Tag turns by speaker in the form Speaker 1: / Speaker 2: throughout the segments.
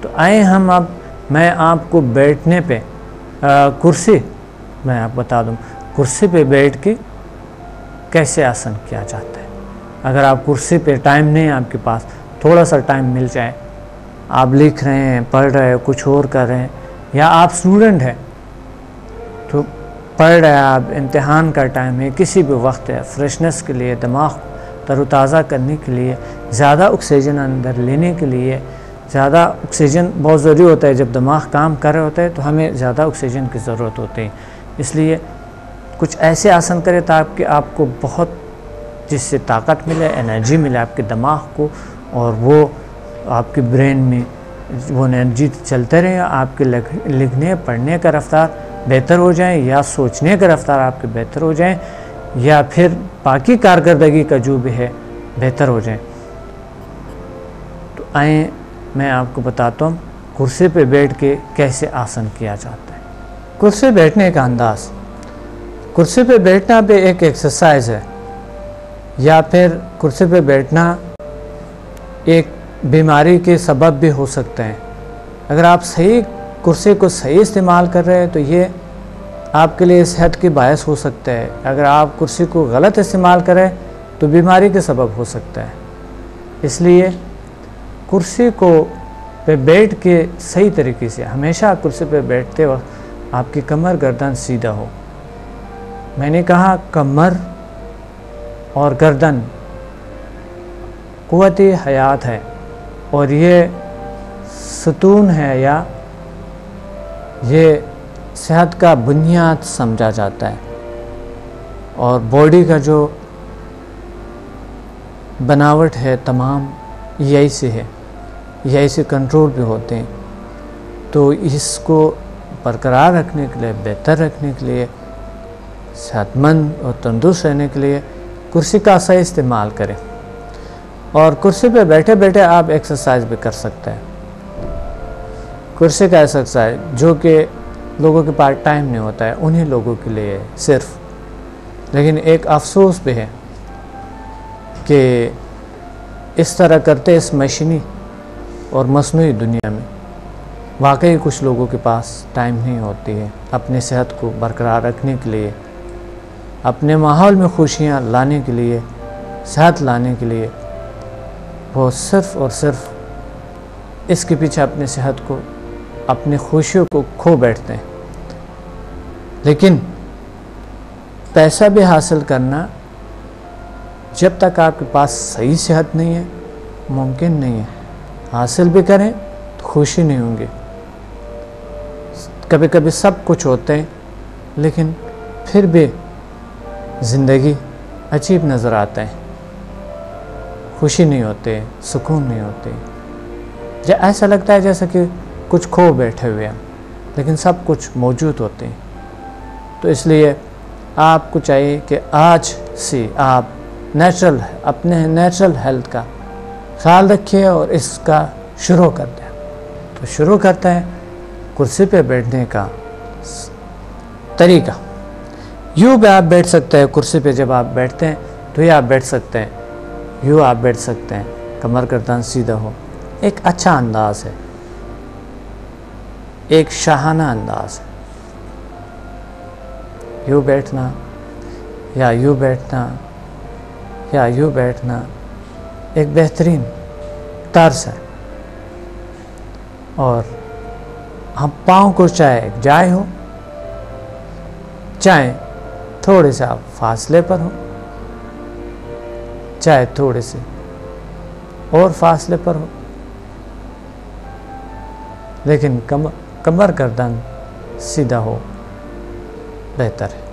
Speaker 1: तो आए हम अब मैं आपको बैठने पे कुर्सी मैं आपको बता दूं, कुर्सी पे बैठ के कैसे आसन किया जाता है। अगर आप कुर्सी पे टाइम नहीं है आपके पास, थोड़ा सा टाइम मिल जाए, आप लिख रहे हैं, पढ़ रहे हैं, कुछ और कर रहे हैं, या आप स्टूडेंट हैं तो पढ़ रहे हैं, आप इम्तिहान का टाइम है, किसी भी वक्त है, फ्रेशनेस के लिए, दिमाग तरोताज़ा करने के लिए, ज़्यादा ऑक्सीजन अंदर लेने के लिए, ज़्यादा ऑक्सीजन बहुत ज़रूरी होता है। जब दिमाग काम कर रहे होता है तो हमें ज़्यादा ऑक्सीजन की ज़रूरत होती है। इसलिए कुछ ऐसे आसन करें ताकि आपको बहुत जिससे ताकत मिले, एनर्जी मिले आपके दिमाग को, और वो आपके ब्रेन में वो एनर्जी चलते रहे, आपके लिखने पढ़ने का रफ्तार बेहतर हो जाए, या सोचने का रफ्तार आपके बेहतर हो जाए, या फिर बाकी कारकर्दगी का जो भी है बेहतर हो जाए। तो आए मैं आपको बताता हूँ कुर्सी पे बैठ के कैसे आसन किया जाता है। कुर्सी बैठने का अंदाज़, कुर्सी पे बैठना भी एक एक्सरसाइज है, या फिर कुर्सी पे बैठना एक बीमारी के सबब भी हो सकते हैं। अगर आप सही कुर्सी को सही इस्तेमाल कर रहे हैं तो ये आपके लिए सेहत की बायस हो सकता है। अगर आप कुर्सी को गलत इस्तेमाल करें तो बीमारी के सबब हो सकता है। इसलिए कुर्सी को पे बैठ के सही तरीके से, हमेशा कुर्सी पे बैठते वक्त आपकी कमर गर्दन सीधा हो। मैंने कहा कमर और गर्दन क़ुव्वत-ए हयात है, और ये सुतून है, या ये सेहत का बुनियाद समझा जाता है। और बॉडी का जो बनावट है तमाम यही से है, यही से कंट्रोल भी होते हैं। तो इसको बरकरार रखने के लिए, बेहतर रखने के लिए, सेहतमंद और तंदुरुस्त रहने के लिए कुर्सी का सही इस्तेमाल करें। और कुर्सी पे बैठे बैठे आप एक्सरसाइज भी कर सकते हैं। कुर्सी का एक्सरसाइज जो कि लोगों के पास टाइम नहीं होता है, उन्हीं लोगों के लिए सिर्फ। लेकिन एक अफसोस भी है कि इस तरह करते इस मशीनी और मसनूई दुनिया में वाकई कुछ लोगों के पास टाइम नहीं होती है अपनी सेहत को बरकरार रखने के लिए, अपने माहौल में खुशियाँ लाने के लिए, सेहत लाने के लिए। वो सिर्फ़ और सिर्फ इसके पीछे अपनी सेहत को, अपनी खुशियों को खो बैठते हैं। लेकिन पैसा भी हासिल करना जब तक आपके पास सही सेहत नहीं है मुमकिन नहीं है। हासिल भी करें तो खुशी नहीं होंगी। कभी कभी सब कुछ होते हैं लेकिन फिर भी ज़िंदगी अजीब नज़र आता है, खुशी नहीं होते, सुकून नहीं होते। ऐसा लगता है जैसे कि कुछ खो बैठे हुए हैं, लेकिन सब कुछ मौजूद होते हैं। तो इसलिए आपको चाहिए कि आज से आप अपने नेचुरल हेल्थ का ख्याल रखिए और इसका शुरू कर दें। तो शुरू करते हैं कुर्सी पे बैठने का तरीका। यूँ भी आप बैठ सकते हैं कुर्सी पे। जब आप बैठते हैं तो ये आप बैठ सकते हैं, यूँ आप बैठ सकते हैं, कमर गर्दन सीधा हो। एक अच्छा अंदाज़ है, एक शाहाना अंदाज़ है। यूँ बैठना या यूँ बैठना या यूँ बैठना एक बेहतरीन तर्ज है। और हम पाँव को चाहे जाए हो, चाहे थोड़े से आप फासले पर हो, चाहे थोड़े से और फासले पर हो, लेकिन कमर गर्दन सीधा हो बेहतर है।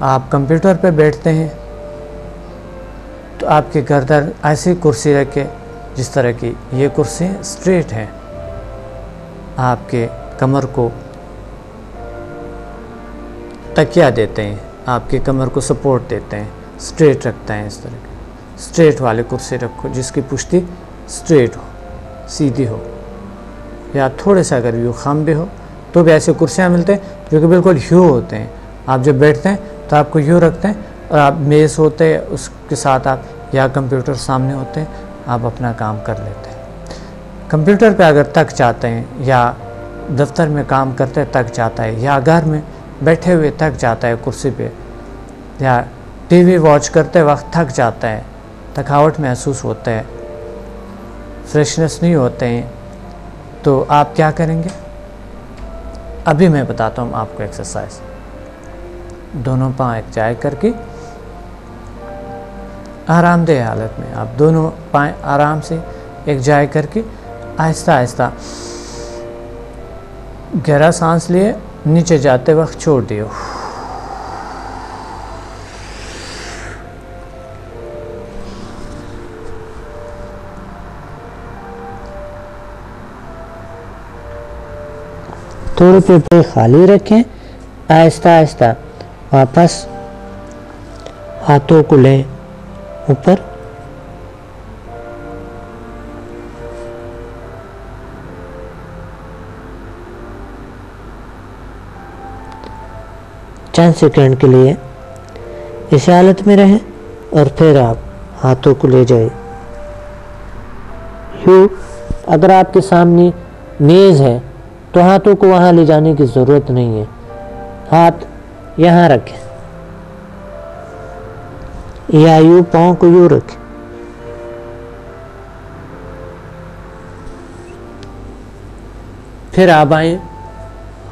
Speaker 1: आप कंप्यूटर पे बैठते हैं तो आपकी गर्दन ऐसी कुर्सी रखे जिस तरह की ये कुर्सी स्ट्रेट है। आपके कमर को तकिया देते हैं, आपके कमर को सपोर्ट देते हैं, स्ट्रेट रखते हैं। इस तरह की स्ट्रेट वाली कुर्सी रखो जिसकी पुश्ती स्ट्रेट हो, सीधी हो। या थोड़े से अगर यूँ खम भी हो तो भी ऐसे कुर्सियाँ मिलते हैं जो कि बिल्कुल यूँ होते हैं। आप जब बैठते हैं तो आपको यूँ रखते हैं और आप मेज़ होते हैं उसके साथ आप या कंप्यूटर सामने होते हैं, आप अपना काम कर लेते हैं। कंप्यूटर पे अगर थक जाते हैं, या दफ्तर में काम करते थक जाता है, या घर में बैठे हुए थक जाता है कुर्सी पे, या टीवी वॉच करते वक्त थक जाता है, थकावट महसूस होता है, फ्रेशनेस नहीं होते हैं, तो आप क्या करेंगे? अभी मैं बताता हूँ आपको एक्सरसाइज। दोनों पाँव एक जाए करके आरामदेह हालत में आप दोनों पाँव आराम से एक जाए करके आहिस्ता आहिस्ता गहरा सांस लिए, नीचे जाते वक्त छोड़ दियो।
Speaker 2: थोड़े पेट खाली रखें, आहिस्ता आहिस्ता वापस हाथों को लें ऊपर, चंद सेकंड के लिए इस हालत में रहें और फिर आप हाथों को ले जाइए। यूँ अगर आपके सामने मेज़ है तो हाथों को वहाँ ले जाने की ज़रूरत नहीं है, हाथ यहाँ रखें या यूँ पाँव को यूँ रखें।
Speaker 1: फिर आप आए,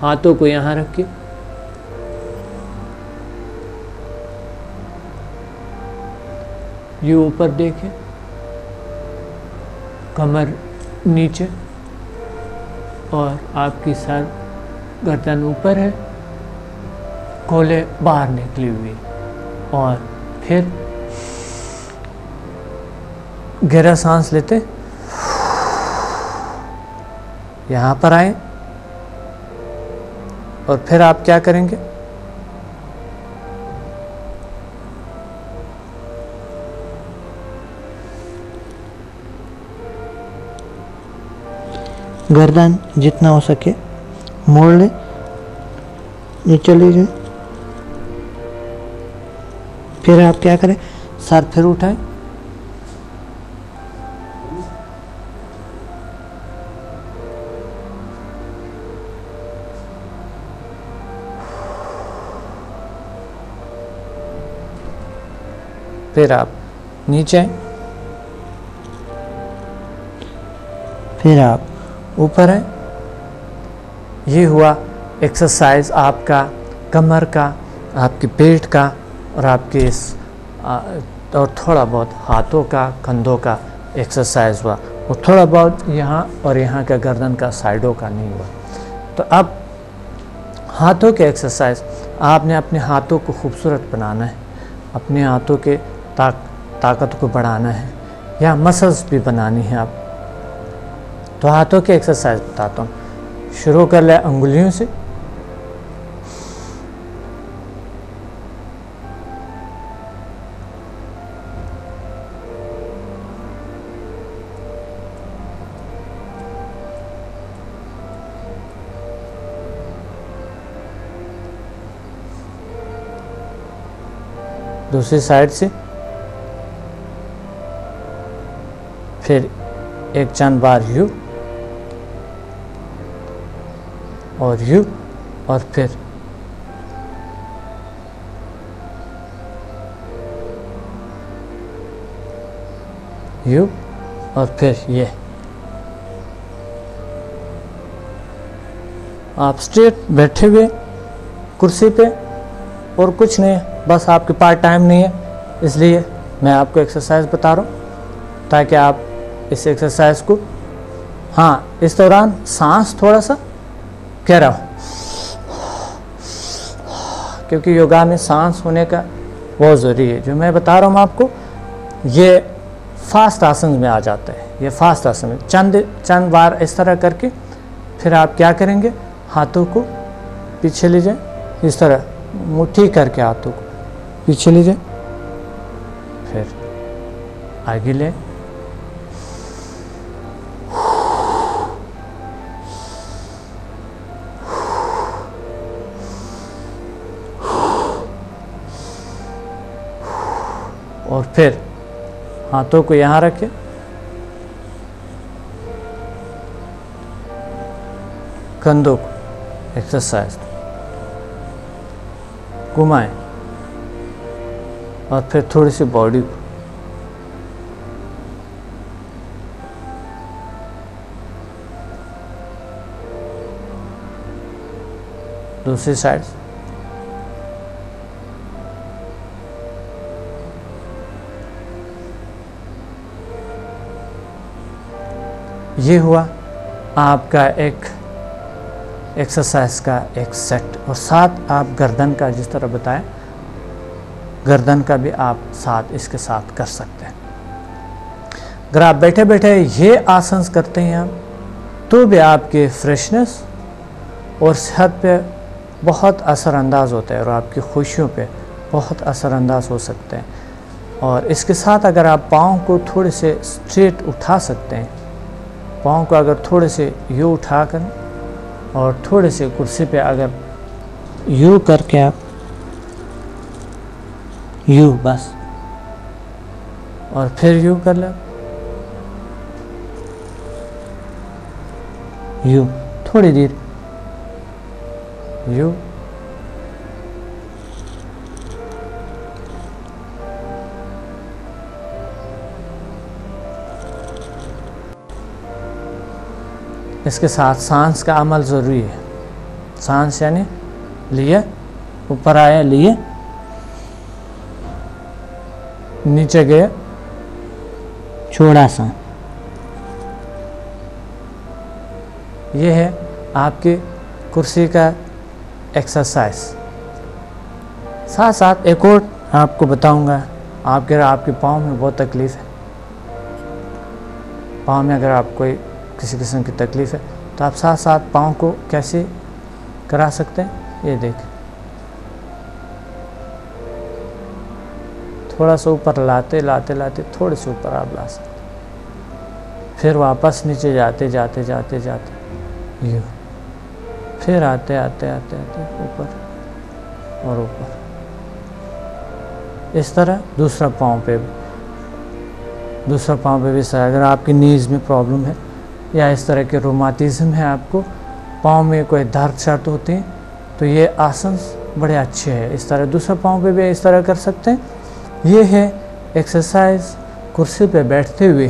Speaker 1: हाथों को यहाँ रखिए, यूँ ऊपर देखें, कमर नीचे और आपकी सर गर्दन ऊपर है, कोले बाहर निकली हुई, और फिर गहरा सांस लेते यहाँ पर आए, और फिर आप क्या करेंगे?
Speaker 2: गर्दन जितना हो सके मोड़ ले, नीचे ले जाए। फिर आप क्या करें?
Speaker 1: सर फिर उठाएं, फिर आप नीचे आए,
Speaker 2: फिर आप
Speaker 1: ऊपर है। ये हुआ एक्सरसाइज आपका कमर का, आपके पेट का, और आपके इस और थोड़ा बहुत हाथों का, कंधों का एक्सरसाइज हुआ, और थोड़ा बहुत यहाँ और यहाँ का गर्दन का, साइडों का नहीं हुआ। तो अब हाथों के एक्सरसाइज, आपने अपने हाथों को खूबसूरत बनाना है, अपने हाथों के ताकत को बढ़ाना है, या मसल्स भी बनानी है आप। तो हाथों के एक्सरसाइज बताता हूँ। शुरू कर ले अंगुलियों से, दूसरी साइड से, फिर एक चंद बार यू और यू, और फिर यू, और फिर ये। आप स्ट्रेट बैठे हुए कुर्सी पे, और कुछ नहीं, बस आपके पास टाइम नहीं है, इसलिए मैं आपको एक्सरसाइज बता रहा हूँ ताकि आप इस एक्सरसाइज को, हाँ, इस दौरान सांस थोड़ा सा गहरा हो, क्योंकि योगा में सांस होने का बहुत ज़रूरी है। जो मैं बता रहा हूँ आपको, ये फास्ट आसन में आ जाता है। ये फास्ट आसन में चंद बार इस तरह करके, फिर आप क्या करेंगे? हाथों को पीछे ले जाए, इस तरह मुट्ठी करके हाथों को पीछे ले जाए, फिर आगे ले, और फिर हाथों को यहाँ रखें, कंधों को एक्सरसाइज घुमाएं और फिर थोड़ी सी बॉडी को। दूसरी साइड ये हुआ आपका एक एक्सरसाइज का एक सेट। और साथ आप गर्दन का, जिस तरह बताएं, गर्दन का भी आप साथ इसके साथ कर सकते हैं। अगर आप बैठे बैठे ये आसन करते हैं आप, तो भी आपके फ्रेशनेस और सेहत पे बहुत असरअंदाज होता है और आपकी खुशियों पे बहुत असरअंदाज हो सकते हैं। और इसके साथ अगर आप पाँव को थोड़े से स्ट्रेट उठा सकते हैं, पाँव को अगर थोड़े से यूँ उठाकर और थोड़े से कुर्सी पे अगर यूँ करके आप यूँ बस, और फिर यूँ कर ले, यूँ थोड़ी देर यूँ, इसके साथ सांस का अमल ज़रूरी है। सांस यानी लिए, ऊपर आए, लिए, नीचे गए,
Speaker 2: छोड़ा सा।
Speaker 1: ये है आपकी कुर्सी का एक्सरसाइज। साथ साथ एक और आपको बताऊंगा, आपके पाँव में बहुत तकलीफ़ है, पाँव में अगर आप कोई किसी किस्म की तकलीफ़ है, तो आप साथ साथ पाँव को कैसे करा सकते हैं। ये देख, थोड़ा सा ऊपर लाते लाते लाते थोड़े से ऊपर आप ला सकते, फिर वापस नीचे जाते जाते जाते जाते यूँ, फिर आते आते आते आते ऊपर और ऊपर। इस तरह दूसरा पाँव पे भी सर, अगर आपकी नीज़ में प्रॉब्लम है या इस तरह के रोमाटिज़म है, आपको पाँव में कोई दर्द शर्त होती है, तो ये आसन बड़े अच्छे हैं। इस तरह दूसरा पाँव पे भी इस तरह कर सकते हैं। ये है एक्सरसाइज कुर्सी पे बैठते हुए